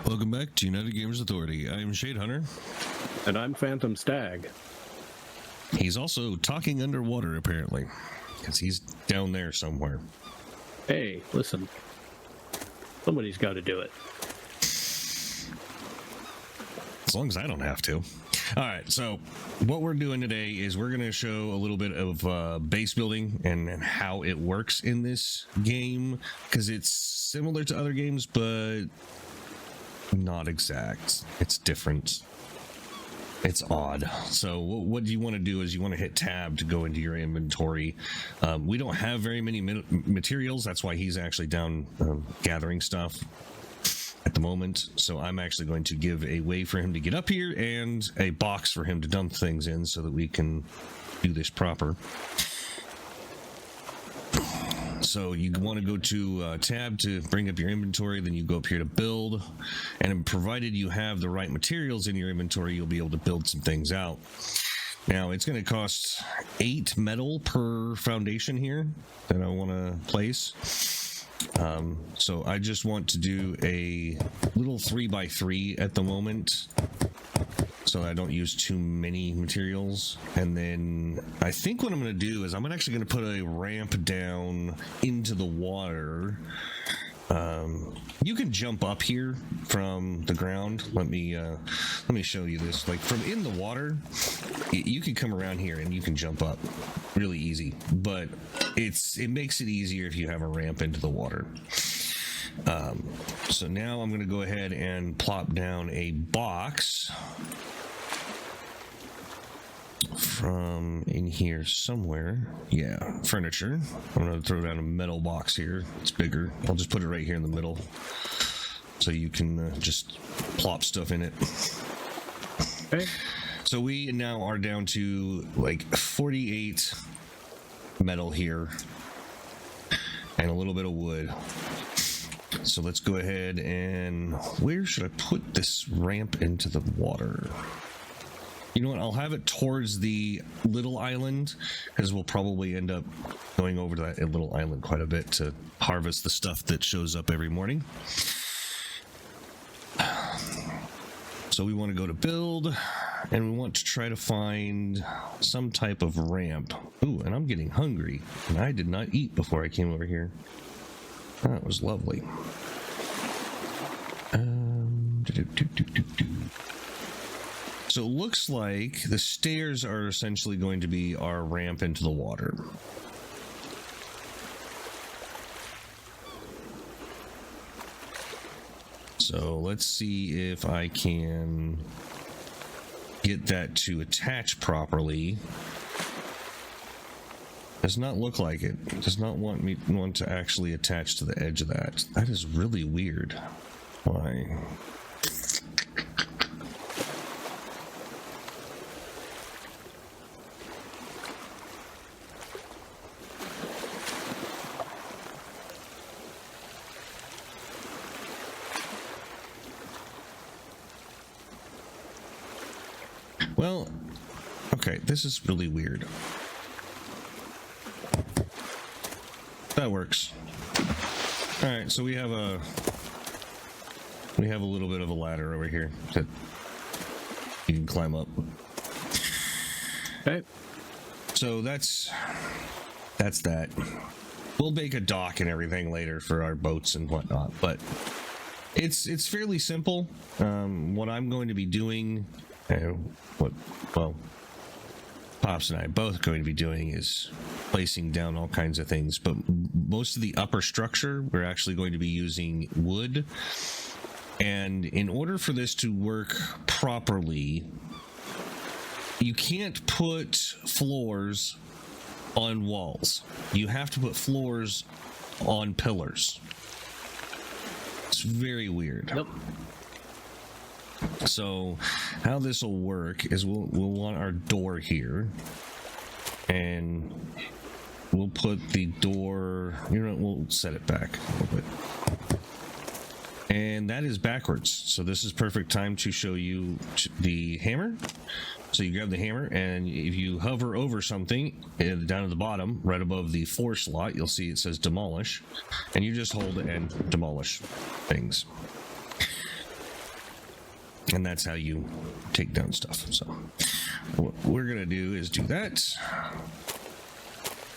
Welcome back to United Gamers Authority. I'm Shade Hunter. And I'm Phantom Stag. He's also talking underwater, apparently, because he's down there somewhere. Hey, listen. Somebody's got to do it. As long as I don't have to. All right, so what we're doing today is we're going to show a little bit of base building and how it works in this game, because it's similar to other games, but not exact. It's different. It's odd. So what you want to do is you want to hit tab to go into your inventory. We don't have very many materials. That's why he's actually down gathering stuff at the moment. So I'm actually going to give a way for him to get up here and a box for him to dump things in so that we can do this proper. So you want to go to tab to bring up your inventory, then you go up here to build, and provided you have the right materials in your inventory, you'll be able to build some things out. Now it's going to cost 8 metal per foundation here that I want to place. So I just want to do a little 3x3 at the moment, so I don't use too many materials. And then I think what I'm going to do is I'm actually going to put a ramp down into the water. You can jump up here from the ground. Let me show you this. Like from in the water, you can come around here and you can jump up really easy, but it makes it easier if you have a ramp into the water. So now I'm going to go ahead and plop down a box from in here somewhere. Yeah, furniture. I'm going to throw down a metal box here. It's bigger. I'll just put it right here in the middle so you can just plop stuff in it. Okay. So we now are down to like 48 metal here and a little bit of wood. So let's go ahead and where should I put this ramp into the water? You know what, I'll have it towards the little island, because we'll probably end up going over to that little island quite a bit to harvest the stuff that shows up every morning. So we want to go to build, and we want to try to find some type of ramp. Ooh, and I'm getting hungry, and I did not eat before I came over here. That was lovely. So it looks like the stairs are essentially going to be our ramp into the water. So let's see if I can get that to attach properly. Does not look like it. Does not want to actually attach to the edge of that. That is really weird. Why? Well, okay, this is really weird. That works. All right, so we have a little bit of a ladder over here that you can climb up. Okay. So that's that. We'll make a dock and everything later for our boats and whatnot, but it's fairly simple. What I'm going to be doing, Pops and I are both going to be doing is placing down all kinds of things, but most of the upper structure we're actually going to be using wood. And in order for this to work properly, you can't put floors on walls. You have to put floors on pillars. It's very weird. Yep. So how this will work is we'll want our door here, and we'll put the door, we'll set it back a little bit. And that is backwards. So this is perfect time to show you the hammer. So you grab the hammer, and if you hover over something down at the bottom, right above the 4 slot, you'll see it says demolish, and you just hold it and demolish things. And that's how you take down stuff. So what we're gonna do is do that,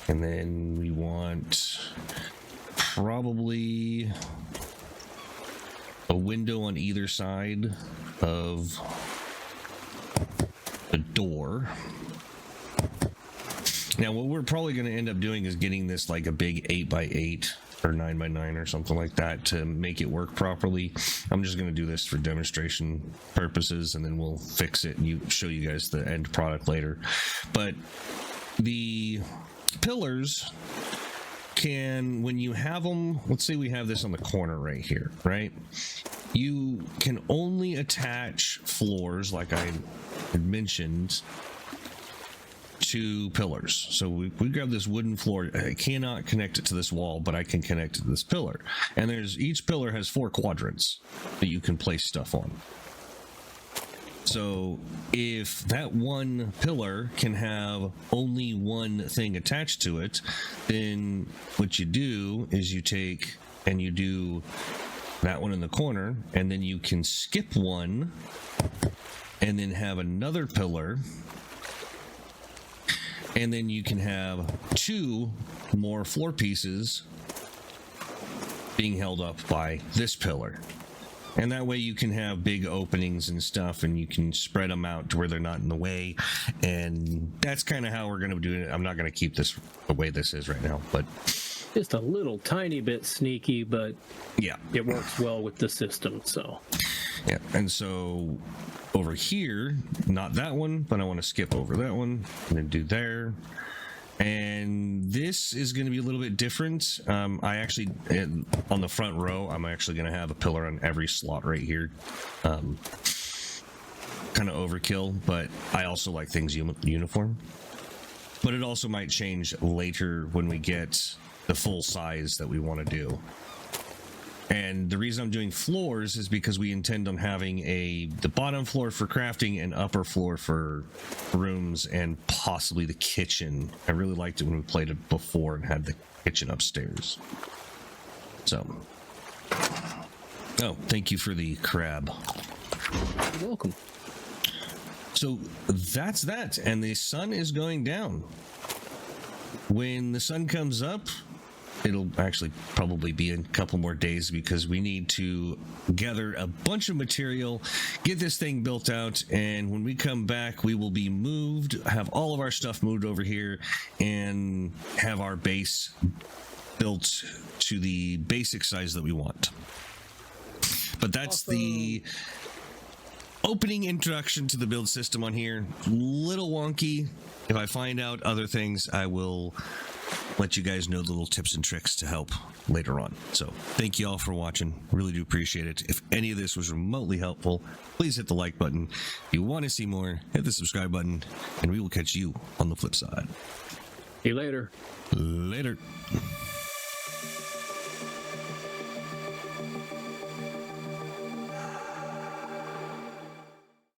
and then we want probably a window on either side of the door. Now what we're probably going to end up doing is getting this like a big 8x8 or 9x9 or something like that to make it work properly. I'm just going to do this for demonstration purposes, and then we'll fix it and show you guys the end product later. But the pillars can, when you have them, let's say we have this on the corner right here, right? You can only attach floors, like I had mentioned, to pillars. So we grab this wooden floor. I cannot connect it to this wall, but I can connect it to this pillar. And each pillar has 4 quadrants that you can place stuff on. So if that one pillar can have only one thing attached to it, then what you do is you take and you do that one in the corner, and then you can skip one and then have another pillar, and then you can have 2 more floor pieces being held up by this pillar. And that way you can have big openings and stuff, and you can spread them out to where they're not in the way. And that's kind of how we're going to do it. I'm not going to keep this the way this is right now, but Just a little tiny bit sneaky, but yeah, it works well with the system. So yeah. And so over here, not that one, but I want to skip over that one and then do there. And this is going to be a little bit different. I actually, on the front row, I'm actually going to have a pillar on every slot right here. Kind of overkill, but I also like things uniform. But it also might change later when we get the full size that we want to do. And the reason I'm doing floors is because we intend on having the bottom floor for crafting and upper floor for rooms and possibly the kitchen. I really liked it when we played it before and had the kitchen upstairs. So, oh, thank you for the crab. you're welcome. So that's that, and the sun is going down. When the sun comes up, it'll actually probably be in a couple more days, because we need to gather a bunch of material, get this thing built out, and when we come back, we will be moved, have all of our stuff moved over here, and have our base built to the basic size that we want. But that's the opening introduction to the build system on here. Little wonky. If I find out other things, I will let you guys know the little tips and tricks to help later on. So thank you all for watching. Really do appreciate it. If any of this was remotely helpful, please hit the like button. If you want to see more, hit the subscribe button, and we will catch you on the flip side. See you later. Later.